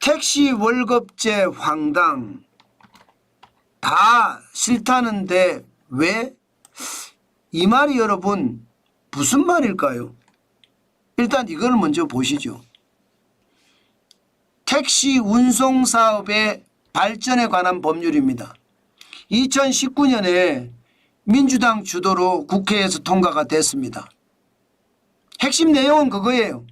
택시 월급제 황당. 다 싫다는데 왜? 이 말이 여러분 무슨 말일까요? 일단 이걸 먼저 보시죠. 택시 운송 사업의 발전에 관한 법률입니다. 2019년에 민주당 주도로 국회에서 통과가 됐습니다. 핵심 내용은 그거예요.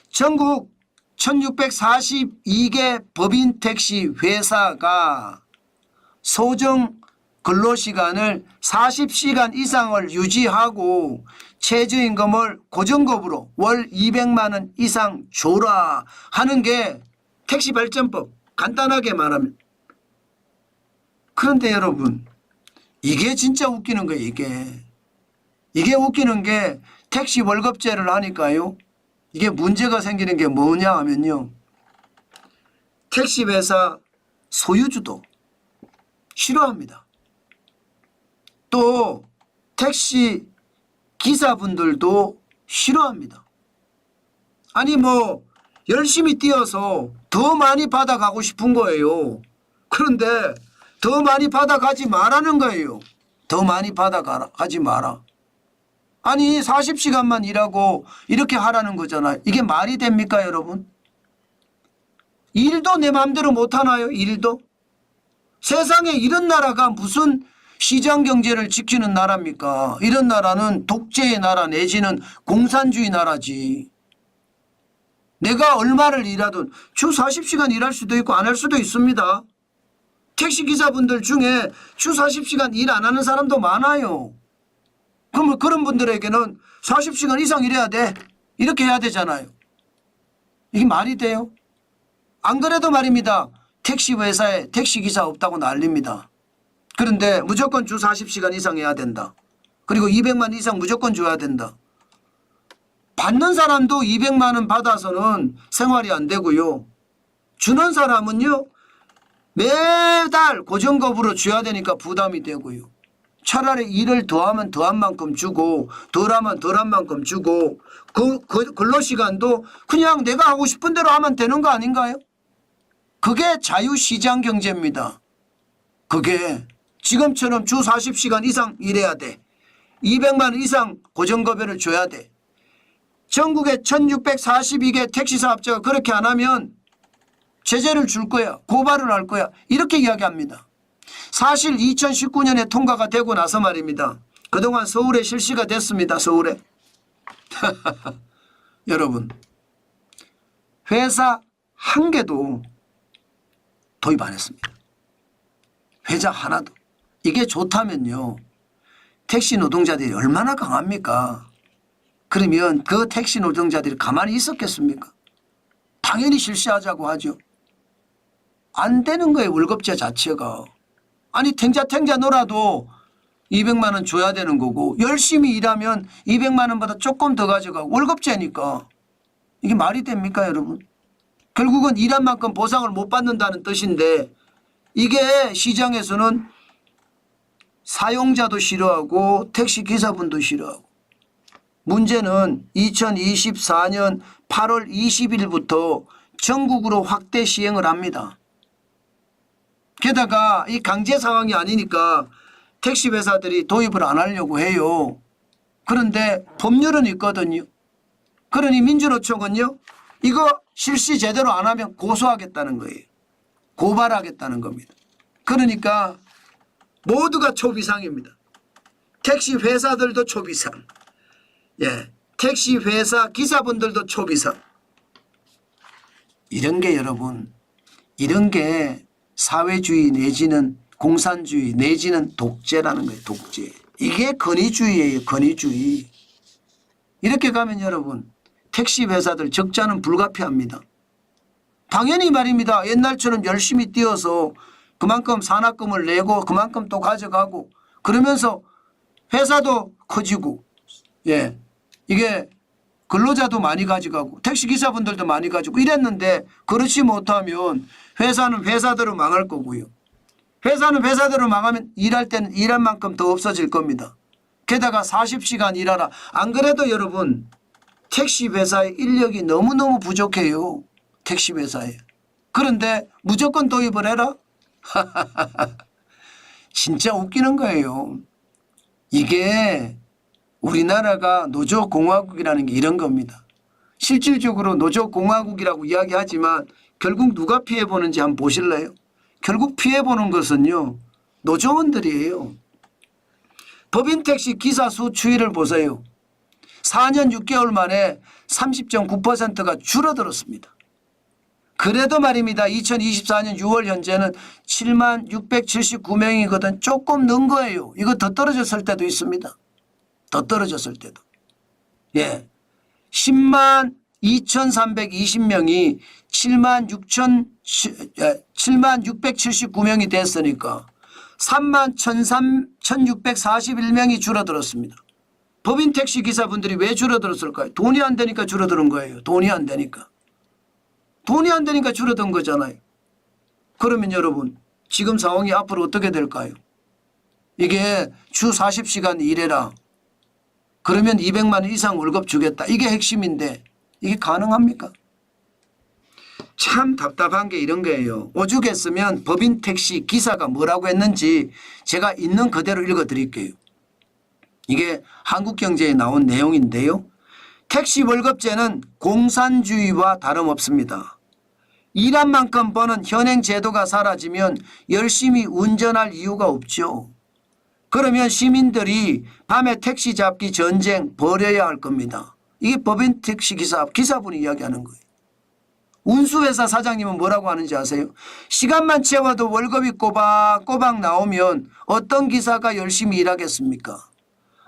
전국 1642개 법인 택시 회사가 소정 근로시간을 40시간 이상을 유지하고 최저임금을 고정급으로 월 200만 원 이상 줘라 하는 게 택시발전법, 간단하게 말하면. 그런데 여러분, 이게 진짜 웃기는 거예요. 이게 웃기는 게 택시 월급제를 하니까요, 이게 문제가 생기는 게 뭐냐 하면요, 택시회사 소유주도 싫어합니다. 또 택시 기사분들도 싫어합니다. 아니 뭐 열심히 뛰어서 더 많이 받아가고 싶은 거예요. 그런데 더 많이 받아가지 말라는 거예요. 더 많이 받아가지 마라. 아니 40시간만 일하고 이렇게 하라는 거잖아요. 이게 말이 됩니까 여러분? 일도 내 마음대로 못하나요? 일도? 세상에 이런 나라가 무슨 시장경제를 지키는 나라입니까? 이런 나라는 독재의 나라 내지는 공산주의 나라지. 내가 얼마를 일하든 주 40시간 일할 수도 있고 안 할 수도 있습니다. 택시기사분들 중에 주 40시간 일 안 하는 사람도 많아요. 그러면 그런 분들에게는 40시간 이상 일해야 돼. 이렇게 해야 되잖아요. 이게 말이 돼요? 안 그래도 말입니다. 택시회사에 택시기사 없다고 난립니다. 그런데 무조건 주 40시간 이상 해야 된다. 그리고 200만 이상 무조건 줘야 된다. 받는 사람도 200만 원 받아서는 생활이 안 되고요. 주는 사람은요, 매달 고정급으로 줘야 되니까 부담이 되고요. 차라리 일을 더하면 더한 만큼 주고 덜하면 덜한 만큼 주고 그 근로시간도 그냥 내가 하고 싶은 대로 하면 되는 거 아닌가요? 그게 자유시장 경제입니다. 그게 지금처럼 주 40시간 이상 일해야 돼. 200만 원 이상 고정급여를 줘야 돼. 전국에 1642개 택시사업자가 그렇게 안 하면 제재를 줄 거야. 고발을 할 거야. 이렇게 이야기합니다. 사실 2019년에 통과가 되고 나서 말입니다. 그동안 서울에 실시가 됐습니다. 서울에. 여러분, 회사 한 개도 도입 안 했습니다. 회사 하나도. 이게 좋다면요, 택시 노동자들이 얼마나 강합니까? 그러면 그 택시 노동자들이 가만히 있었겠습니까? 당연히 실시하자고 하죠. 안 되는 거예요. 월급제 자체가. 아니 탱자 놀아도 200만 원 줘야 되는 거고 열심히 일하면 200만 원보다 조금 더 가져가고 월급제니까. 이게 말이 됩니까 여러분? 결국은 일한 만큼 보상을 못 받는다는 뜻인데, 이게 시장에서는 사용자도 싫어하고 택시기사분도 싫어하고. 문제는 2024년 8월 20일부터 전국으로 확대 시행을 합니다. 게다가 이 강제 상황이 아니니까 택시회사들이 도입을 안 하려고 해요. 그런데 법률은 있거든요. 그러니 민주노총은요, 이거 실시 제대로 안 하면 고소하겠다는 거예요. 고발하겠다는 겁니다. 그러니까 모두가 초비상입니다. 택시회사들도 초비상. 예, 택시회사 기사분들도 초비상. 이런 게 여러분, 이런 게 사회주의 내지는 공산주의 내지는 독재라는 거예요. 독재. 이게 권위주의예요. 권위주의. 이렇게 가면 여러분, 택시회사들 적자는 불가피합니다. 당연히 말입니다. 옛날처럼 열심히 뛰어서 그만큼 산학금을 내고 그만큼 또 가져가고 그러면서 회사도 커지고, 예, 이게 근로자도 많이 가져가고 택시기사분들도 많이 가지고 이랬는데, 그렇지 못하면 회사는 회사대로 망할 거고요. 회사는 회사대로 망하면 일할 때는 일할 만큼 더 없어질 겁니다. 게다가 40시간 일하라. 안 그래도 여러분 택시회사의 인력이 너무너무 부족해요. 택시회사에. 그런데 무조건 도입을 해라? 진짜 웃기는 거예요. 이게 우리나라가 노조공화국이라는 게 이런 겁니다. 실질적으로 노조공화국이라고 이야기하지만 결국 누가 피해보는지 한번 보실래요? 결국 피해보는 것은요, 노조원들이에요. 법인택시 기사 수 추이를 보세요. 4년 6개월 만에 30.9%가 줄어들었습니다. 그래도 말입니다. 2024년 6월 현재는 7만 679명이거든. 조금 는 거예요. 이거 더 떨어졌을 때도 있습니다. 더 떨어졌을 때도. 예. 10만 2,320명이 7만 679명이 됐으니까 3만 1,641명이 줄어들었습니다. 법인 택시 기사분들이 왜 줄어들었을까요? 돈이 안 되니까 줄어드는 거예요. 돈이 안 되니까. 돈이 안 되니까 줄어든 거잖아요. 그러면 여러분 지금 상황이 앞으로 어떻게 될까요? 이게 주 40시간 일해라. 그러면 200만 원 이상 월급 주겠다. 이게 핵심인데 이게 가능합니까? 참 답답한 게 이런 거예요. 오죽했으면 법인 택시 기사가 뭐라고 했는지 제가 있는 그대로 읽어드릴게요. 이게 한국경제에 나온 내용인데요. 택시 월급제는 공산주의와 다름없습니다. 일한 만큼 버는 현행 제도가 사라지면 열심히 운전할 이유가 없죠. 그러면 시민들이 밤에 택시 잡기 전쟁 벌여야 할 겁니다. 이게 법인 택시 기사분이 이야기하는 거예요. 운수회사 사장님은 뭐라고 하는지 아세요? 시간만 채워도 월급이 꼬박꼬박 나오면 어떤 기사가 열심히 일하겠습니까?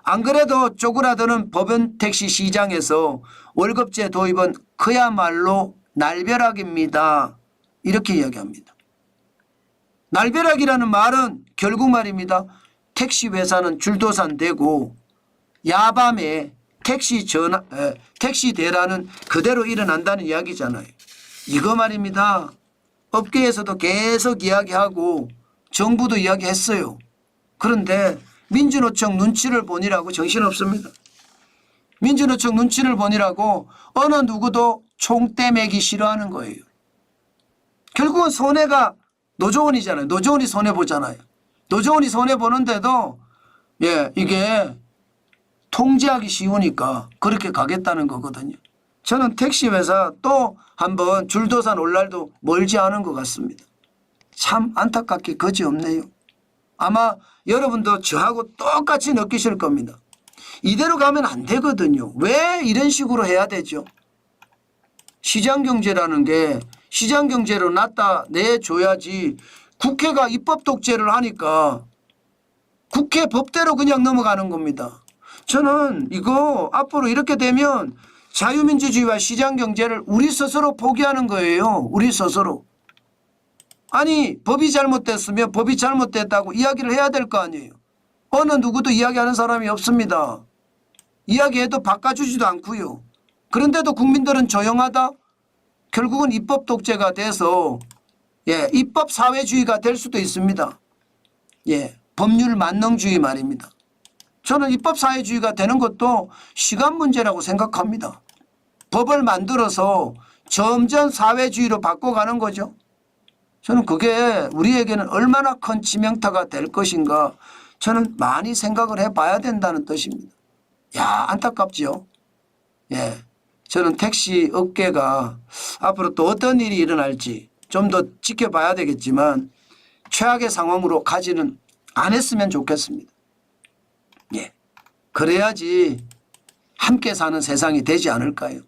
안 그래도 쪼그라드는 법인 택시 시장에서 월급제 도입은 그야말로 날벼락입니다. 이렇게 이야기합니다. 날벼락이라는 말은 결국 말입니다. 택시 회사는 줄도산되고 야밤에 택시 대란은 그대로 일어난다는 이야기잖아요. 이거 말입니다. 업계에서도 계속 이야기하고 정부도 이야기했어요. 그런데 민주노총 눈치를 보니라고 정신없습니다. 민주노총 눈치를 보니라고 어느 누구도 총대 매기 싫어하는 거예요. 결국은 손해가 노조원이잖아요. 노조원이 손해보잖아요. 노조원이 손해보는데도 이게 통제하기 쉬우니까 그렇게 가겠다는 거거든요. 저는 택시회사 또 한번 줄도산 올 날도 멀지 않은 것 같습니다. 참 안타깝게 그지없네요. 아마 여러분도 저하고 똑같이 느끼실 겁니다. 이대로 가면 안 되거든요. 왜 이런 식으로 해야 되죠? 시장경제라는 게 시장경제로 나타내줘야지 국회가 입법 독재를 하니까 국회 법대로 그냥 넘어가는 겁니다. 저는 이거 앞으로 이렇게 되면 자유민주주의와 시장경제를 우리 스스로 포기하는 거예요. 우리 스스로. 아니 법이 잘못됐으면 법이 잘못됐다고 이야기를 해야 될 거 아니에요. 어느 누구도 이야기하는 사람이 없습니다. 이야기해도 바꿔주지도 않고요. 그런데도 국민들은 조용하다? 결국은 입법 독재가 돼서 입법 사회주의가 될 수도 있습니다. 법률 만능주의 말입니다. 저는 입법 사회주의가 되는 것도 시간 문제라고 생각합니다. 법을 만들어서 점점 사회주의로 바꿔가는 거죠. 저는 그게 우리에게는 얼마나 큰 치명타가 될 것인가 저는 많이 생각을 해봐야 된다는 뜻입니다. 야, 안타깝죠. 저는 택시 업계가 앞으로 또 어떤 일이 일어날지 좀 더 지켜봐야 되겠지만 최악의 상황으로 가지는 않았으면 좋겠습니다. 그래야지 함께 사는 세상이 되지 않을까요?